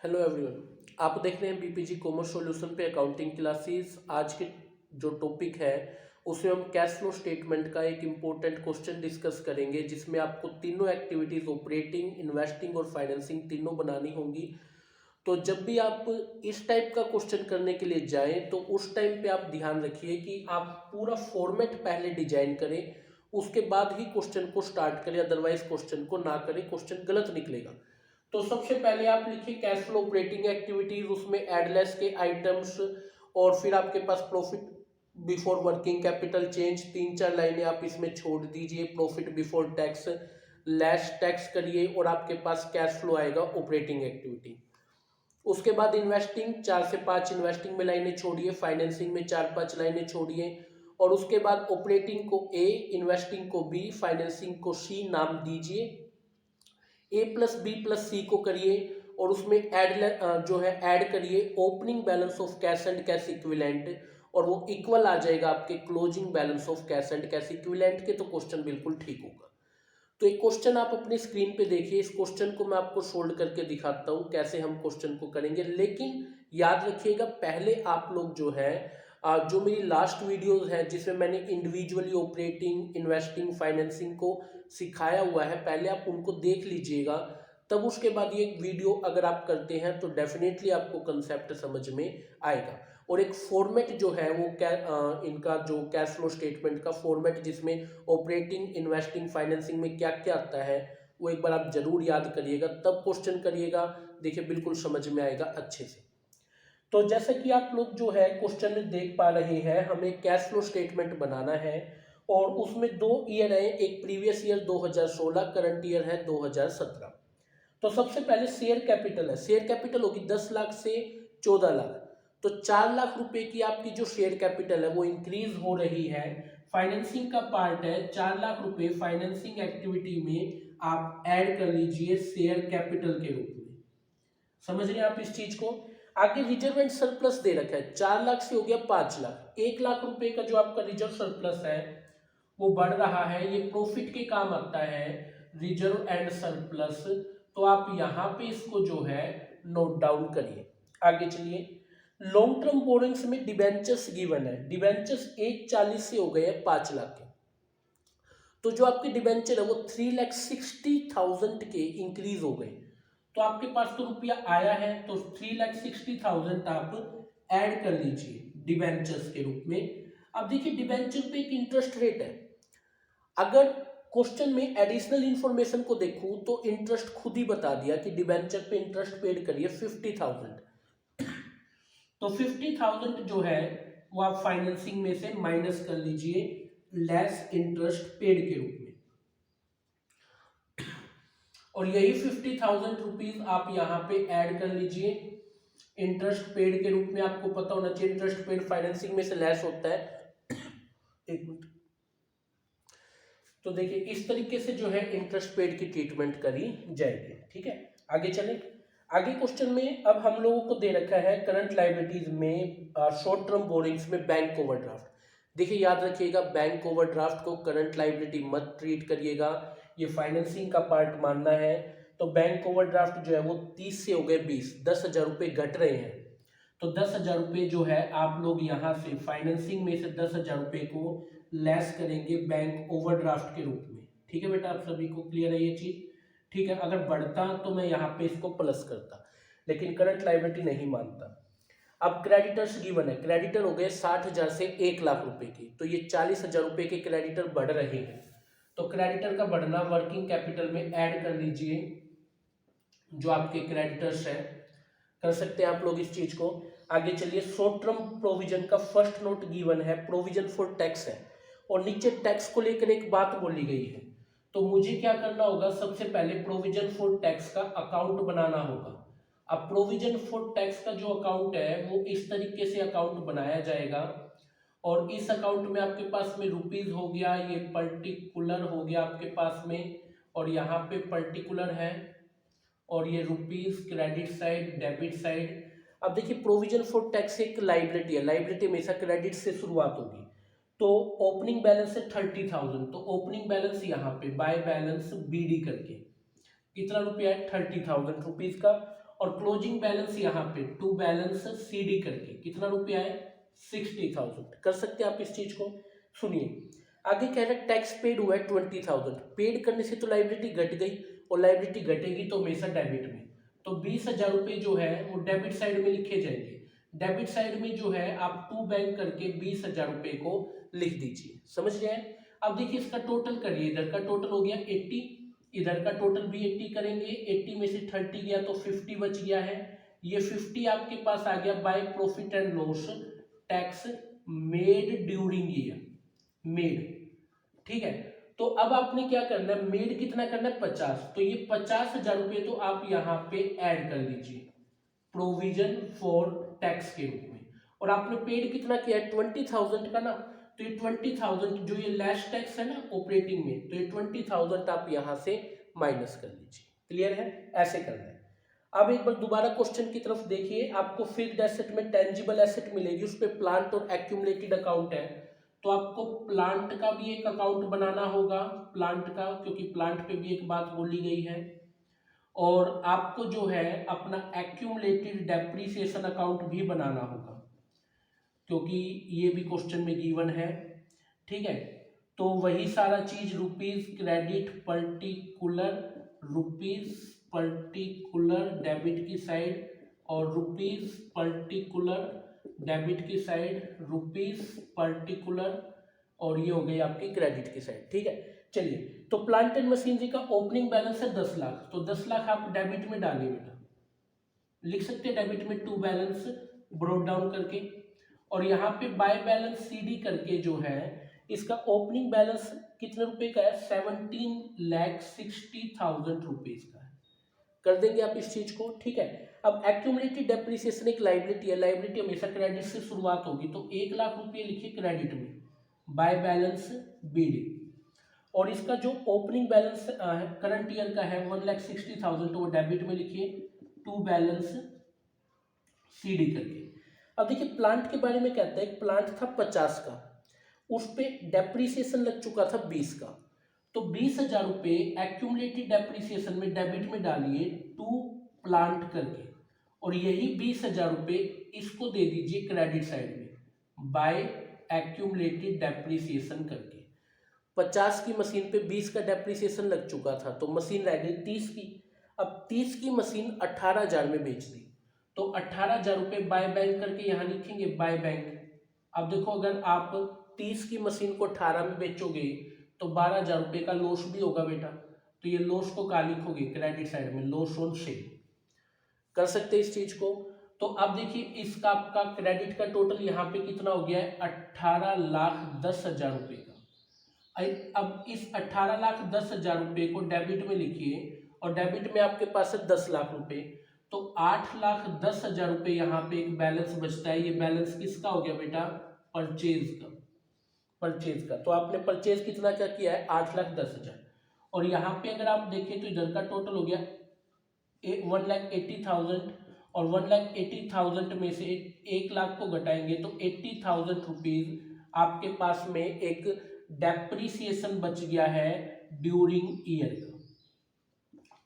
Hello everyone. आप देख रहे हैं बीपीजी कॉमर्स सॉल्यूशन पे अकाउंटिंग क्लासेस। आज के जो टॉपिक है उसमें हम कैश फ्लो स्टेटमेंट का एक इम्पोर्टेंट क्वेश्चन डिस्कस करेंगे, जिसमें आपको तीनों एक्टिविटीज ऑपरेटिंग, इन्वेस्टिंग और फाइनेंसिंग तीनों बनानी होंगी। तो जब भी आप इस टाइप का क्वेश्चन करने के लिए जाएं तो उस टाइम पे आप ध्यान रखिए कि आप पूरा फॉर्मेट पहले डिजाइन करें, उसके बाद ही क्वेश्चन को स्टार्ट करें, अदरवाइज क्वेश्चन को ना करें, क्वेश्चन गलत निकलेगा। तो सबसे पहले आप लिखिए कैश फ्लो ऑपरेटिंग एक्टिविटीज, उसमें एडलेस के आइटम्स और फिर आपके पास profit before working capital change, तीन चार लाइनें आप इसमें छोड़ दीजिए। Profit before tax less tax करिए और आपके पास कैश फ्लो आएगा ऑपरेटिंग एक्टिविटी। उसके बाद इन्वेस्टिंग, 4 से 5 इन्वेस्टिंग में लाइनें छोड़िए, फाइनेंसिंग में 4-5 लाइनें छोड़िए और उसके बाद ऑपरेटिंग को ए, इन्वेस्टिंग को बी, फाइनेंसिंग को सी नाम दीजिए। ए प्लस बी प्लस सी को करिए और उसमें ऐड करिए opening balance of cash and cash equivalent और वो इक्वल आ जाएगा आपके closing balance of cash and cash equivalent के। तो क्वेश्चन बिल्कुल ठीक होगा। तो एक क्वेश्चन आप अपनी स्क्रीन पे देखिए, इस क्वेश्चन को मैं आपको सोल्व करके दिखाता हूँ कैसे हम क्वेश्चन को करेंगे। लेकिन याद रखिएगा, पहले आप लोग जो है जो मेरी लास्ट वीडियोस है जिसमें मैंने इंडिविजुअली ऑपरेटिंग, इन्वेस्टिंग, फाइनेंसिंग को सिखाया हुआ है, पहले आप उनको देख लीजिएगा। तब उसके बाद ये वीडियो अगर आप करते हैं तो डेफिनेटली आपको कंसेप्ट समझ में आएगा। और एक फॉर्मेट जो है वो इनका जो कैश फ्लो स्टेटमेंट का फॉर्मेट, जिसमें ऑपरेटिंग, इन्वेस्टिंग, फाइनेंसिंग में क्या क्या आता है, वो एक बार आप जरूर याद करिएगा, तब क्वेश्चन करिएगा। देखिए बिल्कुल समझ में आएगा अच्छे से। तो जैसे कि आप लोग जो है क्वेश्चन में देख पा रहे हैं, हमें कैश फ्लो स्टेटमेंट बनाना है और उसमें दो ईयर है, एक प्रीवियस ईयर 2016, करंट ईयर है 2017। तो सबसे पहले शेयर कैपिटल है, शेयर कैपिटल होगी 10 लाख से 14 लाख। तो 4 लाख रुपए की आपकी जो शेयर कैपिटल है वो इंक्रीज हो रही है। फाइनेंसिंग का पार्ट है, 4 लाख रुपए फाइनेंसिंग एक्टिविटी में आप ऐड कर लीजिए शेयर कैपिटल के रूप में। समझ रहे हैं आप इस चीज को। आगे रिजर्व एंड सरप्लस दे रखा है, 4 लाख से हो गया 5 लाख, 1 लाख रुपए का जो आपका रिजर्व सरप्लस है वो बढ़ रहा है, ये प्रॉफिट के काम आता है, रिजर्व एंड सरप्लस। तो आप यहां पे इसको जो है नोट डाउन करिए। आगे चलिए, लॉन्ग टर्म बोरिंग्स में डिबेंचर्स गिवन है, डिबेंचर्स 140 से हो गए 5 लाख के। तो जो आपके डिबेंचर है वो 3,60,000 के इंक्रीज हो गए। तो आपके पास तो रुपया आया है, तो 3,60,000 आप ऐड कर लीजिए डिबेंचर्स के रूप में। अब देखिए डिबेंचर पे एक इंटरेस्ट रेट है। अगर क्वेश्चन में एडिशनल इंफॉर्मेशन को देखूं तो इंटरेस्ट खुद ही बता दिया कि डिबेंचर पे इंटरेस्ट पेड करिए 50,000। तो 50,000 जो है वो आप फाइनेंसिंग में से माइनस कर लीजिए लेस इंटरेस्ट पेड के रूप में। और यही 50,000 रुपीज आप यहाँ पे ऐड कर लीजिए इंटरेस्ट पेड के रूप में। आपको पता होना चाहिए इंटरेस्ट पेड फाइनेंसिंग में से लेस होता है। एक मिनट। तो देखिए इस तरीके से जो है इंटरेस्ट पेड की ट्रीटमेंट करी जाएगी। ठीक है, आगे चलें। आगे क्वेश्चन में अब हम लोगों को दे रखा है करंट लायबिलिटीज में शॉर्ट टर्म बोरिंग्स में बैंक ओवरड्राफ्ट। देखिए याद रखिएगा, बैंक ओवरड्राफ्ट को करंट लायबिलिटी मत ट्रीट करिएगा, ये फाइनेंसिंग का पार्ट मानना है। तो बैंक ओवरड्राफ्ट जो है वो 30 से हो गए 20, 10,000 रुपये घट रहे हैं। तो 10,000 रुपये जो है आप लोग यहाँ से फाइनेंसिंग में से 10,000 रुपये को लेस करेंगे बैंक ओवरड्राफ्ट के रूप में। ठीक है बेटा, आप सभी को क्लियर है ये चीज। ठीक है, अगर बढ़ता तो मैं यहाँ पे इसको प्लस करता, लेकिन करंट लायबिलिटी नहीं मानता। अब क्रेडिटर्स गिवन है, क्रेडिटर हो गए 60,000 से 1 लाख रुपए की, तो ये 40,000 रुपए के क्रेडिटर बढ़ रहे हैं। तो क्रेडिटर का बढ़ना वर्किंग कैपिटल में ऐड कर लीजिए जो आपके क्रेडिटर्स है। कर सकते हैं आप लोग इस चीज को। आगे चलिए, शॉर्ट टर्म प्रोविजन का फर्स्ट नोट गिवन है, प्रोविजन फॉर टैक्स है और नीचे टैक्स को लेकर एक बात बोली गई है। तो मुझे क्या करना होगा, सबसे पहले प्रोविजन फॉर टैक्स का अकाउंट बनाना होगा। अब प्रोविजन फॉर टैक्स का जो अकाउंट है वो इस तरीके से अकाउंट बनाया जाएगा और इस अकाउंट में आपके पास में रुपीज हो गया, ये पर्टिकुलर हो गया आपके पास में, और यहाँ पे पर्टिकुलर है और ये rupees credit side, debit side. अब देखिए प्रोविजन फॉर टैक्स एक लाइबिलिटी है, लाइबिलिटी हमेशा क्रेडिट से शुरुआत होगी। तो ओपनिंग बैलेंस है 30,000, तो ओपनिंग बैलेंस यहाँ पे बाय बैलेंस बीडी करके कितना रुपया है 30,000 रुपीज का। और क्लोजिंग बैलेंस यहाँ पे टू बैलेंस CD करके कितना रुपया है 60,000। कर सकते हैं आप इस चीज को। सुनिए आगे कह रहा है टैक्स पेड हुआ है 20,000। पेड करने से तो लाइबिलिटी घट गई और लाइबिलिटी घटेगी तो हमेशा डेबिट में, तो 20,000 रुपये जो है वो डेबिट साइड में लिखे जाएंगे। डेबिट साइड में जो है आप टू बैंक करके 20,000 रुपये को लिख दीजिए। समझ रहे हैं। अब देखिए इसका टोटल करिए, इधर का टोटल हो गया 80, इधर का टोटल भी 80 करेंगे। 80 में से 30 गया तो 50 बच गया है। ये 50 आपके पास आ गया by profit and loss tax made during year, made. ठीक है, तो अब आपने क्या करना है, मेड कितना करना है 50, तो ये 50,000 रुपये तो आप यहाँ पे ऐड कर लीजिए प्रोविजन फॉर टैक्स के रूप में। और आपने पेड कितना किया है 20,000 का ना, तो ये 20,000 जो ये लेस टैक्स है ना ऑपरेटिंग में, तो ये 20,000 आप यहाँ से माइनस कर लीजिए। क्लियर है, ऐसे करना है। अब एक बार दोबारा क्वेश्चन की तरफ देखिए, आपको फिक्स्ड एसेट में टेंजिबल एसेट मिलेगी, उस पर प्लांट और एक्यूमुलेटेड अकाउंट है, तो आपको प्लांट का भी एक अकाउंट बनाना होगा, प्लांट का, क्योंकि प्लांट पे भी एक बात बोली गई है। और आपको जो है अपना एक्यूमुलेटेड डेप्रिसिएशन अकाउंट भी बनाना होगा, क्योंकि ये भी क्वेश्चन में गिवन है। ठीक है, तो वही सारा चीज rupees credit particular, rupees particular debit की साइड, और रुपीज पर्टिकुलर डेबिट की साइड, रुपीज पर्टिकुलर, और ये हो गई आपकी क्रेडिट की साइड। ठीक है, चलिए, तो प्लांट एंड मशीनरी का ओपनिंग बैलेंस है 10 लाख, तो 10 लाख आप डेबिट में डालिए बेटा, लिख सकते हैं डेबिट में टू बैलेंस ब्रोट डाउन करके। और यहाँ पे बाय बैलेंस CD करके जो है इसका ओपनिंग बैलेंस कितने रुपए का है 17,60,000 रुपीज का है। कर देंगे आप इस चीज को। ठीक है, अब एक्यूमुलेटेड डेप्रिसिएशन एक लाइबिलिटी है, लाइबिलिटी हमेशा क्रेडिट से शुरुआत होगी, तो 1 लाख रुपये लिखिए क्रेडिट में बाय बैलेंस BD। और इसका जो ओपनिंग बैलेंस करंट ईयर का है 1,60,000, तो वो डेबिट में लिखिए टू बैलेंस CD करके। अब देखिए प्लांट के बारे में कहता है, एक प्लांट था 50 का, उस पे डेप्रिसिएशन लग चुका था 20 का, तो 20,000 रुपये एक्यूमुलेटेड डेप्रिसिएशन में डेबिट में डालिए टू प्लांट करके, और यही 20,000 रुपये इसको दे दीजिए क्रेडिट साइड में बाय एक्यूमुलेटेड डेप्रिसिएशन करके। 50 की मशीन पे 20 का डेप्रिसिएशन लग चुका था, तो मशीन रह गई 30 की। अब 30 की मशीन 18,000 में बेच दी, तो 18,000 रुपये बाय बैंक करके यहाँ लिखेंगे बाय बैंक। अब देखो अगर आप 30 की मशीन को 18 में बेचोगे तो 12,000 रुपये का लॉस भी होगा बेटा, तो ये लॉस को क्या लिखोगे क्रेडिट साइड में, लॉस ऑन सेल। कर सकते हैं इस चीज को। तो अब देखिए इसका आपका क्रेडिट का टोटल यहाँ पे कितना हो गया है 18,10,000 रुपये का। अब इस 18,10,000 रुपये को डेबिट में लिखिए, और डेबिट में आपके पास है 10 लाख रुपये, तो 8,10,000 रुपये यहाँ पे एक बैलेंस बचता है। ये बैलेंस किसका हो गया बेटा, परचेज का, परचेज का। तो आपने परचेज कितना क्या किया है 8,10,000, और यहाँ पे अगर आप देखें तो इधर का टोटल हो गया 1,80,000, और 1,80,000 में से 1 लाख को घटाएंगे तो 80,000 रुपीज आपके पास में एक डेप्रिसिएशन बच गया है ड्यूरिंग ईयर का।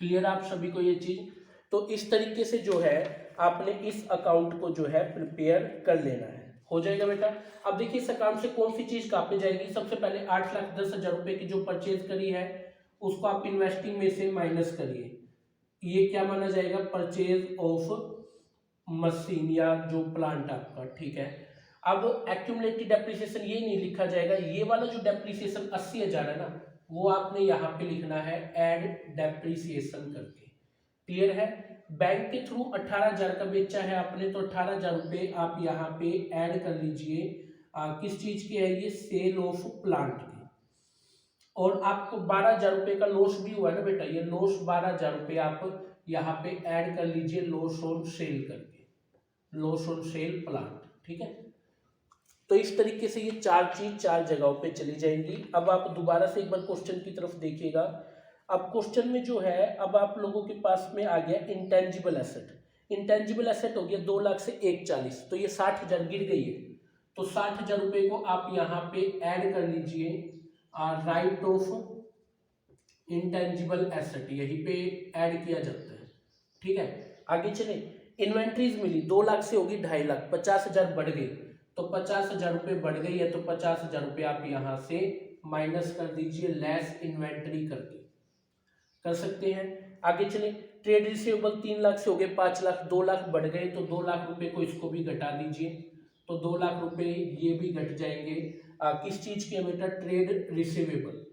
क्लियर आप सभी को ये चीज। तो इस तरीके से जो है आपने इस अकाउंट को जो है प्रिपेयर कर लेना है, हो जाएगा बेटा। अब देखिए इस अकाउंट से कौन सी चीज काटने जाएगी, सबसे पहले 8,10,000 रुपये की जो परचेज करी है उसको आप इन्वेस्टिंग में से माइनस करिए, ये क्या माना जाएगा परचेज ऑफ मशीन या जो प्लांट आपका। ठीक है, अब एक्यूमुलेटेड डेप्रिसिएशन ये नहीं लिखा जाएगा, ये वाला जो डेप्रिसिएशन 80,000 है ना वो आपने यहाँ पे लिखना है एड डेप्रिसिएशन करके। क्लियर है, बैंक के थ्रू 18,000 का बेचा है आपने, तो 18,000 रुपये आप यहाँ पे ऐड कर लीजिए। किस चीज के है ये, सेल ऑफ प्लांट के। और आपको 12,000 रुपये का लॉस भी हुआ ना बेटा, ये लॉस 12,000 रुपये आप यहाँ पे ऐड कर लीजिए लॉस ऑन सेल करके, लॉस ऑन सेल प्लांट। ठीक है, तो इस तरीके से ये चार चीज चार जगहों पे चली जाएंगी। अब आप दोबारा से एक बार क्वेश्चन की तरफ देखिएगा। अब क्वेश्चन में जो है अब आप लोगों के पास में आ गया इंटेंजिबल एसेट। इंटेंजिबल एसेट हो गया 2 लाख से 1,40,000, तो ये 60,000 गिर गई है, तो 60,000 रुपये को आप यहाँ पे ऐड कर लीजिए राइट ऑफ इंटेंजिबल एसेट, यहीं पे ऐड किया जाता है। ठीक है, आगे चले, इन्वेंट्रीज मिली 2 लाख से होगी 2.5 लाख, 50,000 बढ़ गई, तो 50,000 रुपये बढ़ गई है, तो 50,000 रुपये आप यहाँ से माइनस कर दीजिए लेस इन्वेंट्री करके, कर सकते हैं। आगे चले, ट्रेड रिसीवेबल 3 लाख से हो गए 5 लाख, 2 लाख बढ़ गए, तो 2 लाख रुपए को इसको भी घटा दीजिए, तो 2 लाख रुपए ये भी घट जाएंगे। किस चीज के बेटा, ट्रेड रिसीवेबल,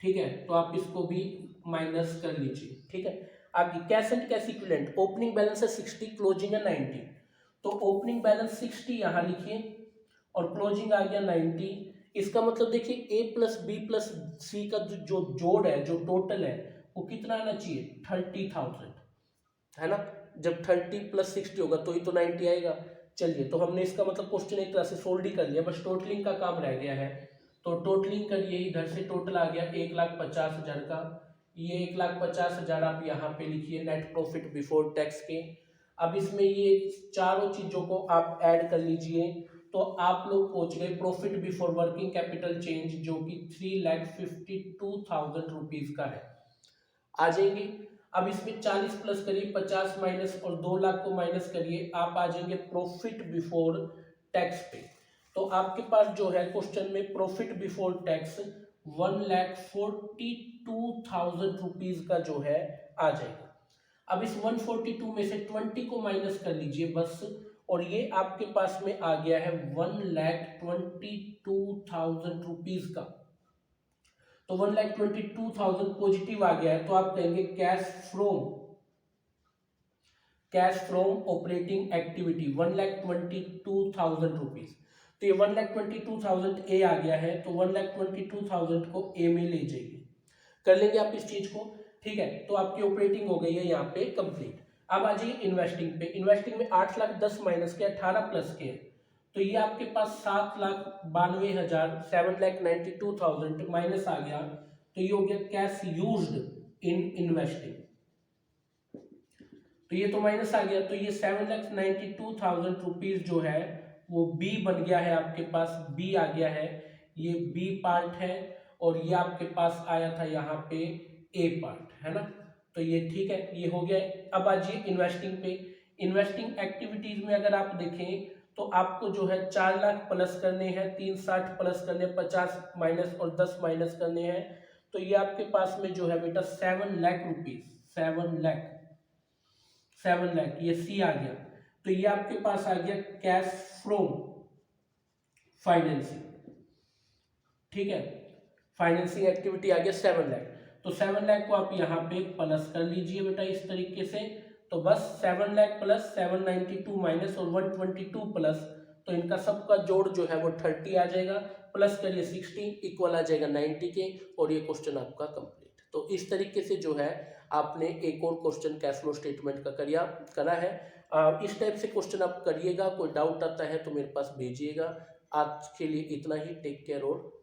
ठीक है, तो आप इसको भी माइनस कर लीजिए, ठीक है। आगे cash and cash equivalent, opening balance है 60, क्लोजिंग है 90, तो ओपनिंग बैलेंस 60 यहाँ लिखिए और क्लोजिंग आ गया 90। इसका मतलब देखिए ए प्लस बी प्लस सी का जो जोड़ है, जो टोटल है, वो कितना आना चाहिए, 30,000, है ना। जब 30 प्लस 60 होगा तो ही तो 90 आएगा। चलिए, तो हमने इसका मतलब क्वेश्चन एक तरह से सोल्व ही कर लिया, बस टोटलिंग का काम रह गया है। तो टोटलिंग करिए, इधर से टोटल आ गया 1,50,000 का, ये 1,50,000 आप यहाँ पे लिखिए नेट प्रॉफिट बिफोर टैक्स के। अब इसमें ये चारों चीजों को आप ऐड कर लीजिए, तो आप लोग पहुंच गए profit before working capital change, जो कि 3,52,000 रुपीज का है। आ जाएंगे, अब इसमें 40 प्लस करिए, 50 माइनस और 2 लाख को माइनस करिए, आप आ जाएंगे प्रॉफिट बिफोर टैक्स पे। तो आपके पास जो है क्वेश्चन में प्रॉफिट बिफोर टैक्स 1,42,000 रुपीज का जो है आ जाएगा। अब इस 142 में से 20 को माइनस कर लीजिए बस, और ये आपके पास में आ गया है 1,22,000 रुपीज का। तो 1,22,000 पॉजिटिव आ गया है, तो आप कहेंगे cash from operating activity 1,22,000 rupees. तो ये 1,22,000 ए आ गया है, तो 1,22,000 को ए में ले जाइए, कर लेंगे आप इस चीज को, ठीक है। तो आपकी ऑपरेटिंग हो गई है यहाँ पे कंप्लीट। अब आ जाइए इन्वेस्टिंग पे। इन्वेस्टिंग में 8 लाख 10 माइनस के 18 प्लस के, तो ये आपके पास 7,92,000 7,92,000 माइनस आ गया, तो ये हो गया कैश यूज्ड इन इन्वेस्टिंग, तो ये तो माइनस आ गया, तो ये 7,92,000 रुपीज जो है वो बी बन गया है आपके पास, बी आ गया है, ये बी पार्ट है, और ये आपके पास आया था यहाँ पे ए पार्ट, है ना। तो ये ठीक है, ये हो गया। अब आ जाइए इन्वेस्टिंग पे। इन्वेस्टिंग एक्टिविटीज में अगर आप देखें तो आपको जो है 4 लाख प्लस करने हैं, 360 प्लस करने, 50 माइनस और 10 माइनस करने हैं, तो ये आपके पास में जो है बेटा 7 लाख रुपीज, 7 लाख, ये सी आ गया। तो ये आपके पास आ गया कैश फ्रॉम फाइनेंसिंग, ठीक है, फाइनेंसिंग एक्टिविटी आ गया 7 लाख। तो 7 लाख को आप यहाँ पे प्लस कर लीजिए बेटा इस तरीके से, तो बस 7 लाख प्लस 792 माइनस और 122 प्लस, तो इनका सबका जोड़ जो है वो 30 आ जाएगा, प्लस करिए 60 इक्वल आ जाएगा 90 के, और ये क्वेश्चन आपका कंप्लीट। तो इस तरीके से जो है आपने एक और क्वेश्चन कैश फ्लो स्टेटमेंट का करा है। इस टाइप से क्वेश्चन आप करिएगा, कोई डाउट आता है तो मेरे पास भेजिएगा। आज के लिए इतना ही, टेक केयर और